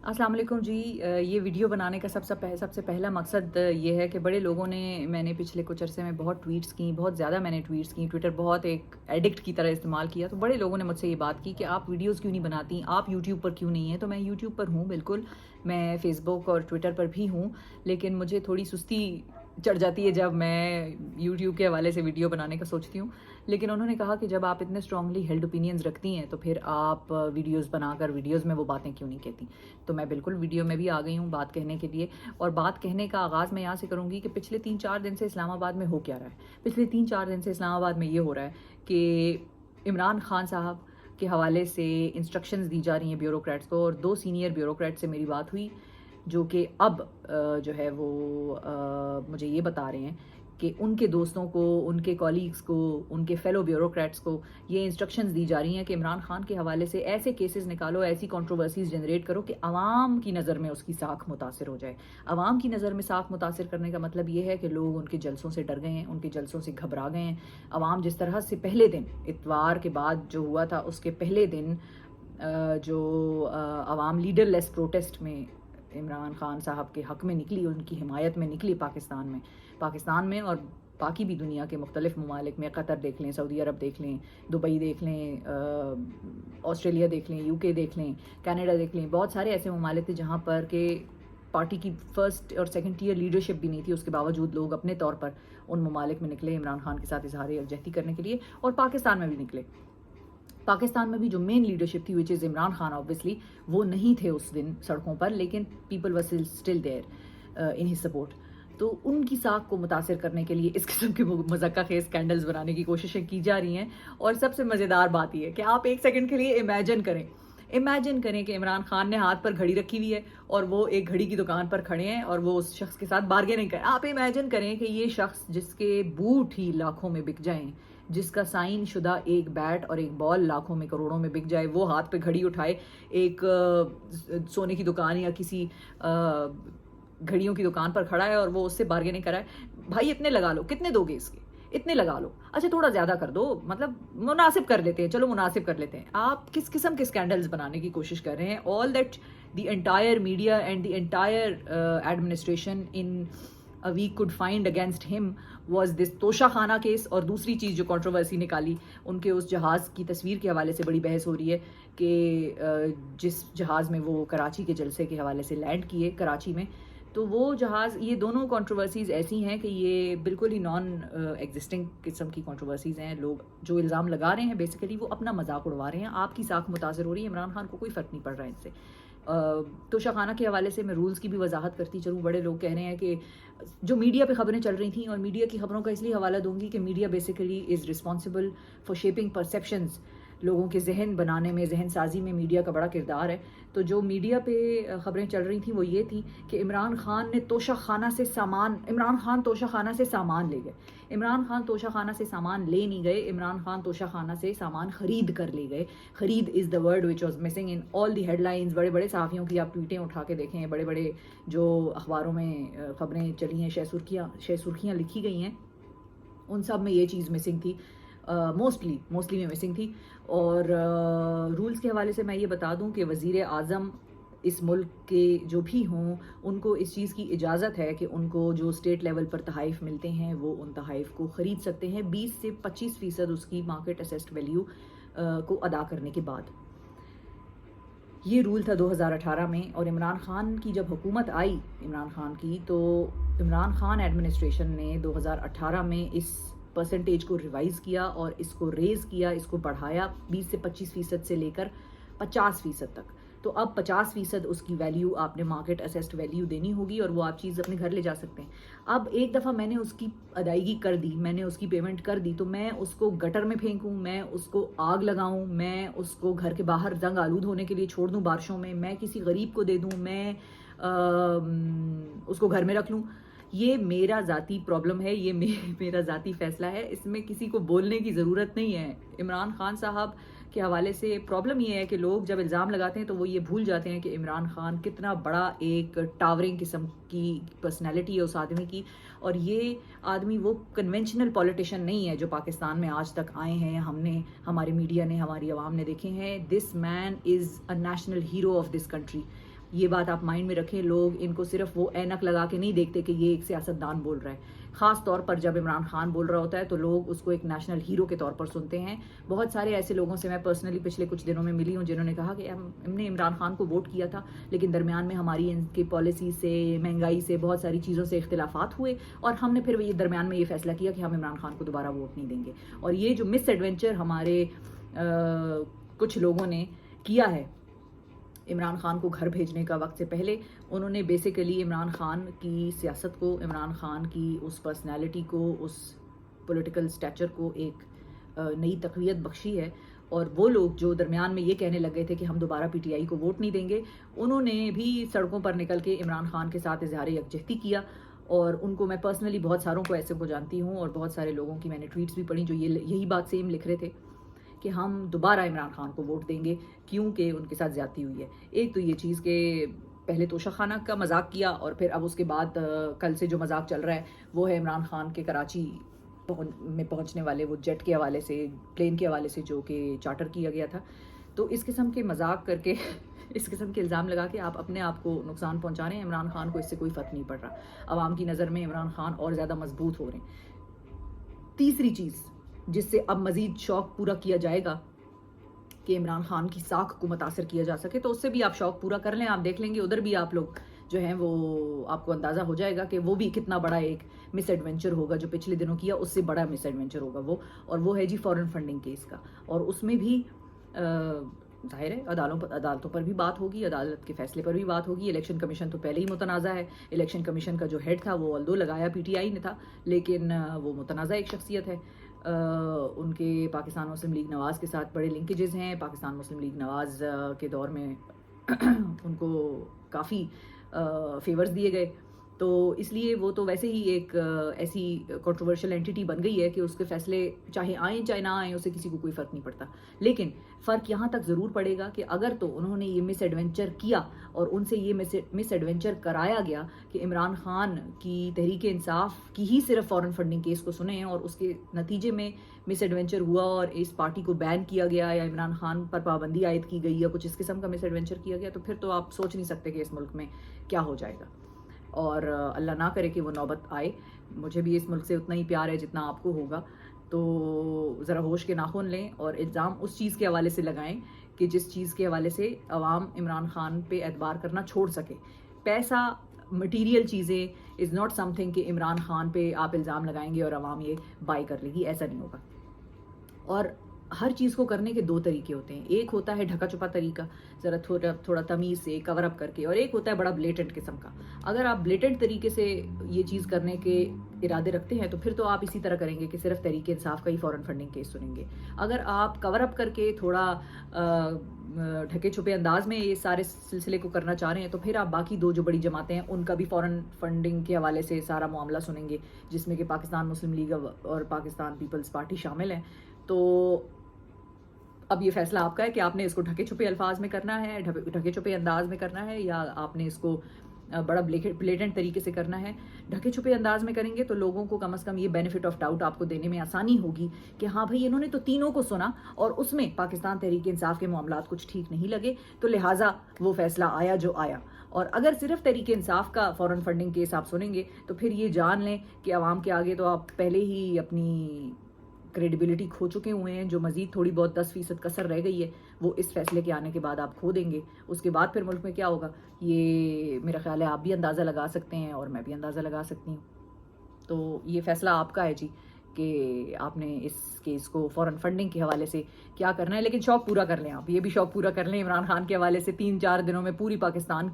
अस्सलाम वालेकुम जी। ये वीडियो बनाने का सबसे पहला मकसद ये है कि बड़े लोगों ने मैंने पिछले कुछ अरसे में बहुत ट्वीट्स की, बहुत ज़्यादा मैंने ट्वीट्स की, ट्विटर बहुत एक एडिक्ट की तरह इस्तेमाल किया। तो बड़े लोगों ने मुझसे ये बात की कि आप वीडियोस क्यों नहीं बनाती, आप यूट्यूब पर क्यों नहीं हैं। तो मैं यूट्यूब पर हूँ बिल्कुल, मैं फ़ेसबुक और ट्विटर पर भी हूँ, लेकिन मुझे थोड़ी सुस्ती चढ़ जाती है जब मैं यूट्यूब के हवाले से वीडियो बनाने का सोचती हूँ। लेकिन उन्होंने कहा कि जब आप इतने स्ट्रांगली हेल्ड ओपिनियंस रखती हैं तो फिर आप वीडियोस बनाकर वीडियोस में वो बातें क्यों नहीं कहती। तो मैं बिल्कुल वीडियो में भी आ गई हूँ बात कहने के लिए। और बात कहने का आगाज़ मैं यहाँ से करूँगी कि पिछले 3-4 दिन से इस्लामाबाद में हो क्या रहा है। पिछले 3-4 दिन से इस्लामाबाद में ये हो रहा है कि इमरान खान साहब के हवाले से इंस्ट्रक्शंस दी जा रही हैं ब्यूरोक्रेट्स को, और 2 सीनियर ब्यूरोक्रेट से मेरी बात हुई जो कि अब जो है वो मुझे ये बता रहे हैं कि उनके दोस्तों को, उनके कॉलीग्स को, उनके फेलो ब्यूरोक्रेट्स को ये इंस्ट्रक्शंस दी जा रही हैं कि इमरान खान के हवाले से ऐसे केसेस निकालो, ऐसी कंट्रोवर्सीज जनरेट करो कि आवाम की नज़र में उसकी साख मुतासिर हो जाए। आवाम की नज़र में साख मुतासिर करने का मतलब ये है कि लोग उनके जलसों से डर गए हैं, उनके जलसों से घबरा गए हैं। आवाम जिस तरह से पहले दिन, इतवार के बाद जो हुआ था उसके पहले दिन जो आवाम लीडरलेस प्रोटेस्ट में इमरान खान साहब के हक़ में निकली, उनकी हिमायत में निकली पाकिस्तान में और बाकी भी दुनिया के मुख्तलिफ़ ममालिक में, कतर देख लें, सऊदी अरब देख लें, दुबई देख लें, ऑस्ट्रेलिया देख लें, यूके देख लें, कनाडा देख लें। बहुत सारे ऐसे ममालिक थे जहाँ पर के पार्टी की फर्स्ट और सेकंड टियर लीडरशिप भी नहीं थी, उसके बावजूद लोग अपने तौर पर उन ममालिक में निकले इमरान खान के साथ इजहार यकजहती करने के लिए। और पाकिस्तान में भी निकले। पाकिस्तान में भी जो मेन लीडरशिप थी which is Imran Khan obviously, वो नहीं थे उस दिन सड़कों पर, लेकिन people were still there in his support. तो उनकी साख को मुतासिर करने के लिए इस किस्म के मज़ाक़ा खेज़ स्कैंडल्स बनाने की कोशिशें की जा रही हैं। और सबसे मज़ेदार बात यह है कि आप एक सेकंड के लिए इमेजिन करें कि इमरान खान ने हाथ पर घड़ी रखी हुई है और वो एक घड़ी की दुकान पर खड़े हैं और वो उस शख्स के साथ बार्गेनिंग करें। आप इमेजिन करें कि ये शख्स जिसके बूट ही लाखों में बिक जाएं, जिसका साइन शुदा एक बैट और एक बॉल लाखों में करोड़ों में बिक जाए, वो हाथ पे घड़ी उठाए एक सोने की दुकान या किसी घड़ियों की दुकान पर खड़ा है और वो उससे बार्गेनिंग कराए, भाई इतने लगा लो, कितने दोगे इसके, इतने लगा लो, अच्छा थोड़ा ज़्यादा कर दो, मतलब मुनासिब कर लेते हैं, चलो मुनासिब कर लेते हैं। आप किस किस्म के स्कैंडल्स बनाने की कोशिश कर रहे हैं। All that the entire media and the entire administration in a week could find against him was this तोशा खाना केस। और दूसरी चीज़ जो कंट्रोवर्सी निकाली, उनके उस जहाज़ की तस्वीर के हवाले से बड़ी बहस हो रही है कि जिस जहाज़ में वो कराची के जलसे के हवाले से लैंड किए कराची में, तो वो जहाज़, ये दोनों कंट्रोवर्सीज़ ऐसी हैं कि ये बिल्कुल ही नॉन एग्जिस्टिंग किस्म की कंट्रोवर्सीज़ हैं। लोग जो इल्ज़ाम लगा रहे हैं बेसिकली वो अपना मजाक उड़वा रहे हैं, आपकी साख मुतासर हो रही है, इमरान खान को कोई फ़र्क नहीं पड़ रहा है इनसे। तोशा खाना के हवाले से मैं रूल्स की भी वजाहत करती चलूँ। बड़े लोग कह रहे हैं कि जो मीडिया पे खबरें चल रही थी, और मीडिया की खबरों का इसलिए हवाला दूंगी कि media basically is responsible for shaping perceptions. लोगों के जहन बनाने में, जहन साजी में मीडिया का बड़ा किरदार है। तो जो मीडिया पे खबरें चल रही थी वो ये थी कि इमरान खान तोशा खाना से सामान ले गए। इमरान खान तोशा खाना से सामान ले नहीं गए, इमरान खान तोशा खाना से सामान खरीद कर ले गए। खरीद is the word which was missing in all the headlines. बड़े बड़े सहाफ़ियों की आप ट्वीटें उठा के देखें, बड़े बड़े जो अखबारों में खबरें चली हैं, शह सुर्खियाँ लिखी गई हैं, उन सब में ये चीज़ मिसिंग थी, मोस्टली में मिसिंग थी। और रूल्स के हवाले से मैं ये बता दूं कि वज़ीर आज़म इस मुल्क के जो भी हों, उनको इस चीज़ की इजाज़त है कि उनको जो स्टेट लेवल पर तहाइफ मिलते हैं वो उन तहाइफ को ख़रीद सकते हैं 20 से 25% उसकी मार्केट असेस्ड वैल्यू को अदा करने के बाद। ये रूल था 2018 में। और इमरान खान की जब हुकूमत आई इमरान खान की, तो इमरान खान एडमिनिस्ट्रेशन ने 2018 में इस परसेंटेज को रिवाइज़ किया और इसको रेज़ किया, इसको बढ़ाया 20 से 25% से लेकर 50% तक। तो अब 50% उसकी वैल्यू आपने मार्केट असेस्ड वैल्यू देनी होगी और वो आप चीज़ अपने घर ले जा सकते हैं। अब एक दफ़ा मैंने उसकी अदायगी कर दी, मैंने उसकी पेमेंट कर दी, तो मैं उसको गटर में फेंकूँ, मैं उसको आग लगाऊँ, मैं उसको घर के बाहर जंग आलूद होने के लिए छोड़ दूँ बारिशों में, मैं किसी गरीब को दे दूँ, मैं उसको घर में रख लूँ, ये मेरा ज़ाती प्रॉब्लम है, ये मेरा ज़ाती फ़ैसला है, इसमें किसी को बोलने की ज़रूरत नहीं है। इमरान खान साहब के हवाले से प्रॉब्लम ये है कि लोग जब इल्ज़ाम लगाते हैं तो वो ये भूल जाते हैं कि इमरान खान कितना बड़ा एक टावरिंग किस्म की पर्सनैलिटी है उस आदमी की। और ये आदमी वो कन्वेंशनल पॉलिटिशियन नहीं है जो पाकिस्तान में आज तक आए हैं, हमने, हमारे मीडिया ने, हमारी आवाम ने देखे हैं। This man is a national hero of this country. یہ بات آپ مائنڈ میں رکھیں. لوگ ان کو صرف وہ اینک لگا کے نہیں دیکھتے کہ یہ ایک سیاستدان بول رہا ہے. خاص طور پر جب عمران خان بول رہا ہوتا ہے تو لوگ اس کو ایک نیشنل ہیرو کے طور پر سنتے ہیں. بہت سارے ایسے لوگوں سے میں پرسنلی پچھلے کچھ دنوں میں ملی ہوں جنہوں نے کہا کہ ہم نے عمران خان کو ووٹ کیا تھا لیکن درمیان میں ہماری ان کی پالیسی سے، مہنگائی سے، بہت ساری چیزوں سے اختلافات ہوئے اور ہم نے پھر درمیان میں یہ فیصلہ کیا کہ ہم عمران خان کو دوبارہ ووٹ نہیں دیں گے. اور یہ جو مس ایڈونچر ہمارے کچھ لوگوں نے کیا ہے عمران خان کو گھر بھیجنے کا وقت سے پہلے، انہوں نے بیسیکلی عمران خان کی سیاست کو، عمران خان کی اس پرسنالٹی کو، اس پولیٹیکل سٹیچر کو ایک نئی تقویت بخشی ہے. اور وہ لوگ جو درمیان میں یہ کہنے لگے تھے کہ ہم دوبارہ پی ٹی آئی کو ووٹ نہیں دیں گے، انہوں نے بھی سڑکوں پر نکل کے عمران خان کے ساتھ اظہار یکجہتی کیا. اور ان کو میں پرسنلی بہت ساروں کو ایسے کو جانتی ہوں اور بہت سارے لوگوں کی میں نے ٹویٹس بھی پڑھی جو یہی بات سیم لکھ رہے تھے کہ ہم دوبارہ عمران خان کو ووٹ دیں گے کیونکہ ان کے ساتھ زیادتی ہوئی ہے. ایک تو یہ چیز کہ پہلے توشہ خانہ کا مذاق کیا اور پھر اب اس کے بعد کل سے جو مذاق چل رہا ہے وہ ہے عمران خان کے کراچی میں پہنچنے والے وہ جیٹ کے حوالے سے، پلین کے حوالے سے جو کہ چارٹر کیا گیا تھا. تو اس قسم کے مذاق کر کے اس قسم کے الزام لگا کے آپ اپنے آپ کو نقصان پہنچا رہے ہیں. عمران خان کو اس سے کوئی فرق نہیں پڑ رہا. عوام کی نظر میں عمران خان اور زیادہ مضبوط ہو رہے ہیں. تیسری چیز جس سے اب مزید شوق پورا کیا جائے گا کہ عمران خان کی ساکھ کو متاثر کیا جا سکے، تو اس سے بھی آپ شوق پورا کر لیں. آپ دیکھ لیں گے ادھر بھی آپ لوگ جو ہیں وہ آپ کو اندازہ ہو جائے گا کہ وہ بھی کتنا بڑا ایک مس ایڈونچر ہوگا جو پچھلے دنوں کیا، اس سے بڑا مس ایڈونچر ہوگا وہ. اور وہ ہے جی فورن فنڈنگ کیس کا. اور اس میں بھی ظاہر ہے عدالتوں پر بھی بات ہوگی، عدالت کے فیصلے پر بھی بات ہوگی. الیکشن کمیشن تو پہلے ہی متنازع ہے. الیکشن کمیشن کا جو ہیڈ تھا وہ الدو لگایا پی ٹی آئی نے تھا لیکن وہ متنازع ایک شخصیت ہے. ان کے پاکستان مسلم لیگ نواز کے ساتھ بڑے لنکیجز ہیں. پاکستان مسلم لیگ نواز کے دور میں ان کو کافی فیورز دیے گئے، تو اس لیے وہ تو ویسے ہی ایک ایسی کنٹروورشل اینٹیٹی بن گئی ہے کہ اس کے فیصلے چاہے آئیں چاہے نہ آئیں اسے کسی کو کوئی فرق نہیں پڑتا. لیکن فرق یہاں تک ضرور پڑے گا کہ اگر تو انہوں نے یہ مس ایڈونچر کیا اور ان سے یہ مس ایڈونچر کرایا گیا کہ عمران خان کی تحریک انصاف کی ہی صرف فورن فنڈنگ کیس کو سنیں اور اس کے نتیجے میں مس ایڈونچر ہوا اور اس پارٹی کو بین کیا گیا یا عمران خان پر پابندی عائد کی گئی یا کچھ اس قسم کا مس ایڈونچر کیا گیا، تو پھر تو آپ سوچ نہیں سکتے کہ اس ملک میں کیا ہو جائے گا. اور اللہ نہ کرے کہ وہ نوبت آئے. مجھے بھی اس ملک سے اتنا ہی پیار ہے جتنا آپ کو ہوگا. تو ذرا ہوش کے ناخن لیں اور الزام اس چیز کے حوالے سے لگائیں کہ جس چیز کے حوالے سے عوام عمران خان پہ اعتبار کرنا چھوڑ سکے. پیسہ، مٹیریل چیزیں از ناٹ سم تھنگ کہ عمران خان پہ آپ الزام لگائیں گے اور عوام یہ بائی کر لے گی. ایسا نہیں ہوگا. اور ہر چیز کو کرنے کے دو طریقے ہوتے ہیں. ایک ہوتا ہے ڈھکا چھپا طریقہ، ذرا تھوڑا تمیز سے کور اپ کر کے، اور ایک ہوتا ہے بڑا بلیٹنٹ قسم کا. اگر آپ بلیٹنٹ طریقے سے یہ چیز کرنے کے ارادے رکھتے ہیں تو پھر تو آپ اسی طرح کریں گے کہ صرف تحریک انصاف کا ہی فورن فنڈنگ کیس سنیں گے. اگر آپ کور اپ کر کے تھوڑا ڈھکے چھپے انداز میں یہ سارے سلسلے کو کرنا چاہ رہے ہیں تو پھر آپ باقی دو جو بڑی جماعتیں ہیں ان کا بھی فورن فنڈنگ کے حوالے سے سارا معاملہ سنیں گے، جس میں کہ پاکستان مسلم لیگ اور پاکستان پیپلز پارٹی شامل ہیں. تو اب یہ فیصلہ آپ کا ہے کہ آپ نے اس کو ڈھکے چھپے الفاظ میں کرنا ہے، ڈھکے چھپے انداز میں کرنا ہے، یا آپ نے اس کو بڑا بلیٹنٹ طریقے سے کرنا ہے. ڈھکے چھپے انداز میں کریں گے تو لوگوں کو کم از کم یہ بینیفٹ آف ڈاؤٹ آپ کو دینے میں آسانی ہوگی کہ ہاں بھائی انہوں نے تو تینوں کو سنا اور اس میں پاکستان تحریک انصاف کے معاملات کچھ ٹھیک نہیں لگے تو لہٰذا وہ فیصلہ آیا جو آیا. اور اگر صرف تحریک انصاف کا فورن فنڈنگ کیس آپ سنیں گے تو پھر یہ جان لیں کہ عوام کے آگے تو آپ پہلے ہی اپنی کریڈیبلٹی کھو چکے ہوئے ہیں. جو مزید تھوڑی بہت 10% کسر رہ گئی ہے وہ اس فیصلے کے آنے کے بعد آپ کھو دیں گے. اس کے بعد پھر ملک میں کیا ہوگا یہ میرا خیال ہے آپ بھی اندازہ لگا سکتے ہیں اور میں بھی اندازہ لگا سکتی ہوں. تو یہ فیصلہ آپ کا ہے جی کہ آپ نے اس کیس کو فورن فنڈنگ کے حوالے سے کیا کرنا ہے. لیکن شوق پورا کر لیں، آپ یہ بھی شوق پورا کر لیں عمران خان کے حوالے سے 3-4 دنوں میں پوری پاکستان کی